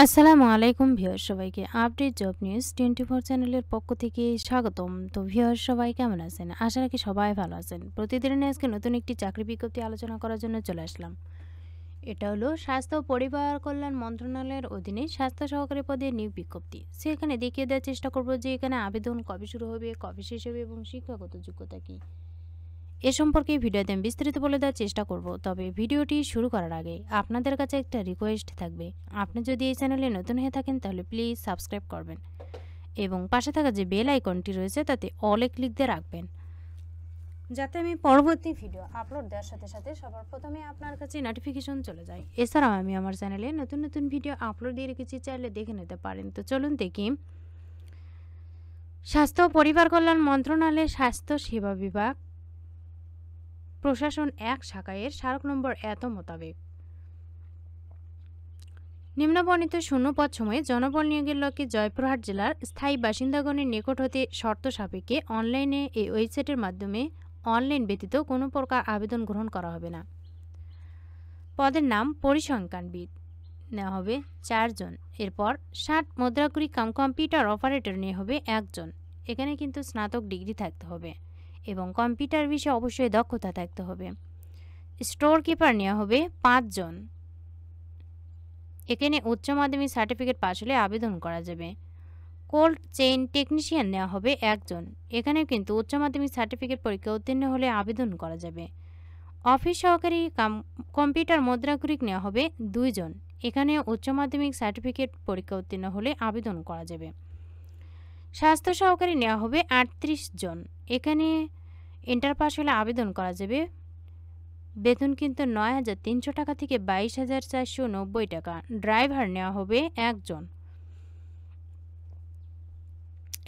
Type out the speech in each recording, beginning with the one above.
আসসালামু আলাইকুম ভিউয়ার সবাইকে আপডেট জব নিউজ 24 চ্যানেলের পক্ষ থেকে স্বাগতম। তো ভিউয়ার সবাই কেমন আছেন? আশা রাখি সবাই ভালো আছেন। প্রতিদিনের আজকে নতুন একটি চাকরি বিজ্ঞপ্তি আলোচনা করার জন্য চলে আসলাম। এটা হলো স্বাস্থ্য ও পরিবার কল্যাণ মন্ত্রণালয়ের অধীনে স্বাস্থ্য সহকারী পদে নিয়োগ বিজ্ঞপ্তি। সেখানে দেখিয়ে দেওয়ার চেষ্টা করব যে এখানে আবেদন কবে শুরু হবে, কবে শেষ হবে এবং শিক্ষাগত যোগ্যতা কী। এ সম্পর্কে ভিডিওতে আমি বিস্তারিত বলে দেওয়ার চেষ্টা করব। তবে ভিডিওটি শুরু করার আগে আপনাদের কাছে একটা রিকোয়েস্ট থাকবে, আপনি যদি এই চ্যানেলে নতুন হয়ে থাকেন তাহলে প্লিজ সাবস্ক্রাইব করবেন এবং পাশে থাকা যে বেল আইকনটি রয়েছে তাতে অলে ক্লিক দিয়ে রাখবেন, যাতে আমি পরবর্তী ভিডিও আপলোড দেওয়ার সাথে সাথে সবার প্রথমে আপনার কাছে নোটিফিকেশন চলে যায়। এছাড়াও আমি আমার চ্যানেলে নতুন নতুন ভিডিও আপলোড দিয়ে রেখেছি, চাইলে দেখে নিতে পারেন। তো চলুন দেখি। স্বাস্থ্য ও পরিবার কল্যাণ মন্ত্রণালয়ের স্বাস্থ্য সেবা বিভাগ প্রশাসন ১ শাখায়ের স্মারক নম্বর এত মোতাবেক নিম্নবর্ণিত শূন্যপদ সময়ে জনবল নিয়োগের লক্ষ্যে জয়পুরহাট জেলার স্থায়ী বাসিন্দাগণের নিকট হতে শর্ত সাপেক্ষে অনলাইনে এই ওয়েবসাইটের মাধ্যমে অনলাইন ব্যতীত কোনো প্রকার আবেদন গ্রহণ করা হবে না। পদের নাম পরিসংখ্যানবিদ, নেওয়া হবে 4 জন। এরপর 60 মুদ্রাকুড়ি কম্পিউটার অপারেটর নিয়ে হবে 1 জন। এখানে কিন্তু স্নাতক ডিগ্রি থাকতে হবে এবং কম্পিউটার বিষয়ে অবশ্যই দক্ষতা থাকতে হবে। স্টোর কিপার নেওয়া হবে 5 জন। এখানে উচ্চ মাধ্যমিক সার্টিফিকেট পাস হলে আবেদন করা যাবে। কোল্ড চেইন টেকনিশিয়ান নেওয়া হবে 1 জন। এখানে কিন্তু উচ্চ মাধ্যমিক সার্টিফিকেট পরীক্ষা উত্তীর্ণ হলে আবেদন করা যাবে। অফিস সহকারী কম্পিউটার মুদ্রাক্ষরিক নেওয়া হবে 2 জন। এখানে উচ্চ মাধ্যমিক সার্টিফিকেট পরীক্ষা উত্তীর্ণ হলে আবেদন করা যাবে। স্বাস্থ্য সহকারী নেওয়া হবে 38 জন। এখানে ইন্টার পাস হলে আবেদন করা যাবে। বেতন কিন্তু 9,300 টাকা থেকে 22,490 টাকা। ড্রাইভার নেওয়া হবে 1 জন।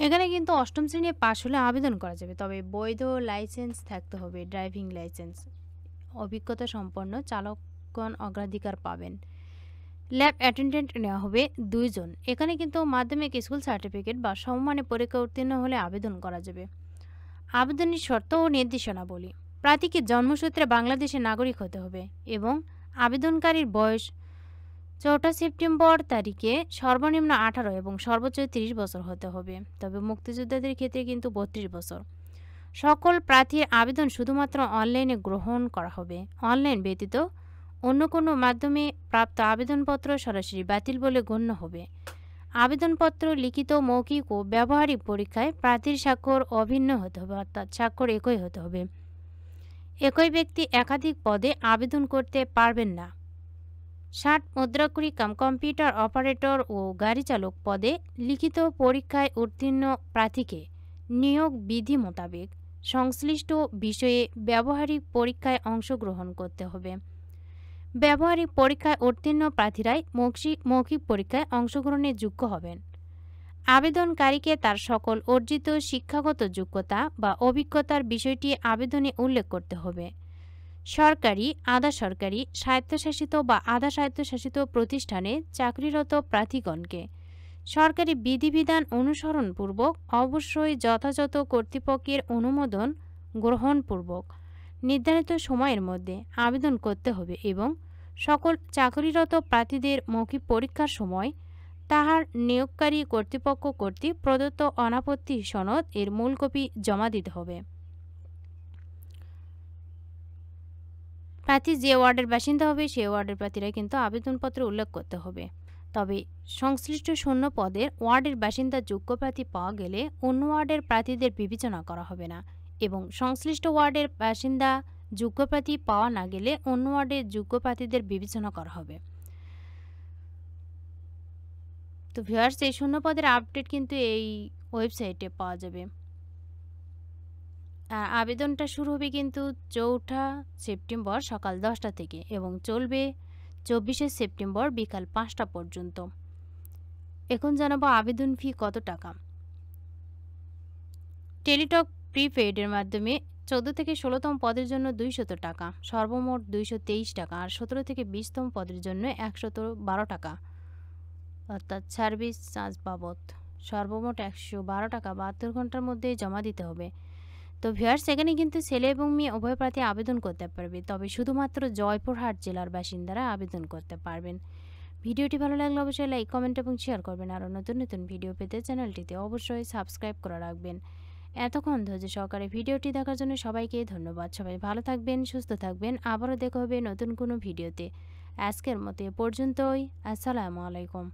এখানে কিন্তু অষ্টম শ্রেণী পাশ হলে আবেদন করা যাবে, তবে বৈধ লাইসেন্স থাকতে হবে, ড্রাইভিং লাইসেন্স। অভিজ্ঞতা সম্পন্ন চালকগণ অগ্রাধিকার পাবেন। ল্যাব অ্যাটেন্ডেন্ট নেওয়া হবে 2 জন। এখানে কিন্তু মাধ্যমিক স্কুল সার্টিফিকেট বা সমমানে পরীক্ষা উত্তীর্ণ হলে আবেদন করা যাবে। আবেদনের শর্ত ও নির্দেশনাবলী: প্রার্থীকে জন্মসূত্রে বাংলাদেশের নাগরিক হতে হবে এবং আবেদনকারীর বয়স 4 সেপ্টেম্বর তারিখে সর্বনিম্ন 18 এবং সর্বোচ্চ 30 বছর হতে হবে। তবে মুক্তিযোদ্ধাদের ক্ষেত্রে কিন্তু 32 বছর। সকল প্রার্থীর আবেদন শুধুমাত্র অনলাইনে গ্রহণ করা হবে। অনলাইন ব্যতীত অন্য কোনো মাধ্যমে প্রাপ্ত আবেদনপত্র সরাসরি বাতিল বলে গণ্য হবে। আবেদনপত্র লিখিত, মৌখিক ও ব্যবহারিক পরীক্ষায় প্রার্থীর স্বাক্ষর অভিন্ন হতে হবে, অর্থাৎ স্বাক্ষর একই হতে হবে। একই ব্যক্তি একাধিক পদে আবেদন করতে পারবেন না। 60 মুদ্রাক্ষরিক কম্পিউটার অপারেটর ও গাড়ি চালক পদে লিখিত পরীক্ষায় উত্তীর্ণ প্রার্থীকে নিয়োগ বিধি মোতাবেক সংশ্লিষ্ট বিষয়ে ব্যবহারিক পরীক্ষায় অংশগ্রহণ করতে হবে। ব্যবহারিক পরীক্ষায় উত্তীর্ণ প্রার্থীরাই মৌখিক পরীক্ষায় অংশগ্রহণের যোগ্য হবেন। আবেদনকারীকে তার সকল অর্জিত শিক্ষাগত যোগ্যতা বা অভিজ্ঞতার বিষয়টি আবেদনে উল্লেখ করতে হবে। সরকারি, আধা সরকারি, স্বায়ত্তশাসিত বা আধা স্বায়ত্তশাসিত প্রতিষ্ঠানে চাকরিরত প্রার্থীগণকে সরকারি বিধিবিধান অনুসরণপূর্বক অবশ্যই যথাযথ কর্তৃপক্ষের অনুমোদন গ্রহণপূর্বক নির্ধারিত সময়ের মধ্যে আবেদন করতে হবে এবং সকল চাকরিরত প্রার্থীদের মৌখিক পরীক্ষার সময় তাহার নিয়োগকারী কর্তৃপক্ষ কর্তৃক প্রদত্ত অনাপত্তি সনদ এর মূল কপি জমা দিতে হবে। প্রার্থী যে ওয়ার্ডের বাসিন্দা হবে সেই ওয়ার্ডের প্রার্থীরা কিন্তু আবেদনপত্রে উল্লেখ করতে হবে। তবে সংশ্লিষ্ট শূন্য পদের ওয়ার্ডের বাসিন্দা যোগ্য প্রার্থী পাওয়া গেলে অন্য ওয়ার্ডের প্রার্থীদের বিবেচনা করা হবে না এবং সংশ্লিষ্ট ওয়ার্ডের বাসিন্দা যোগ্য প্রার্থী পাওয়া না গেলে অন্য ওয়ার্ডের যোগ্য প্রার্থীদের বিবেচনা করা হবে। তো ভিউয়ার্স, এই শূন্য পদের আপডেট কিন্তু এই ওয়েবসাইটে পাওয়া যাবে। আবেদনটা শুরু হবে কিন্তু 4 সেপ্টেম্বর সকাল 10টা থেকে এবং চলবে 24 সেপ্টেম্বর বিকাল 5টা পর্যন্ত। এখন জানাবো আবেদন ফি কত টাকা। টেলিটক প্রিপেইডের মাধ্যমে 14 থেকে 16তম পদের জন্য 200 টাকা, সর্বমোট 223 টাকা, আর 17 থেকে 20তম পদের জন্য 112 টাকা, অর্থাৎ সার্ভিস চার্জ বাবদ সর্বমোট 112 টাকা 72 ঘন্টার মধ্যে জমা দিতে হবে। তো ভিউয়ার্স, এখানে কিন্তু ছেলে এবং মেয়ে উভয় প্রার্থী আবেদন করতে পারবে, তবে শুধুমাত্র জয়পুরহাট জেলার বাসিন্দারা আবেদন করতে পারবেন। ভিডিওটি ভালো লাগলে অবশ্যই লাইক, কমেন্ট এবং শেয়ার করবেন। আরও নতুন নতুন ভিডিও পেতে চ্যানেলটিতে অবশ্যই সাবস্ক্রাইব করে রাখবেন। এতক্ষণ ধৈর্য সহকারে ভিডিওটি দেখার জন্য সবাইকে ধন্যবাদ। সবাই ভালো থাকবেন, সুস্থ থাকবেন। আবারও দেখা হবে নতুন কোনো ভিডিওতে। আজকের মতো এ পর্যন্তই। আসসালামু আলাইকুম।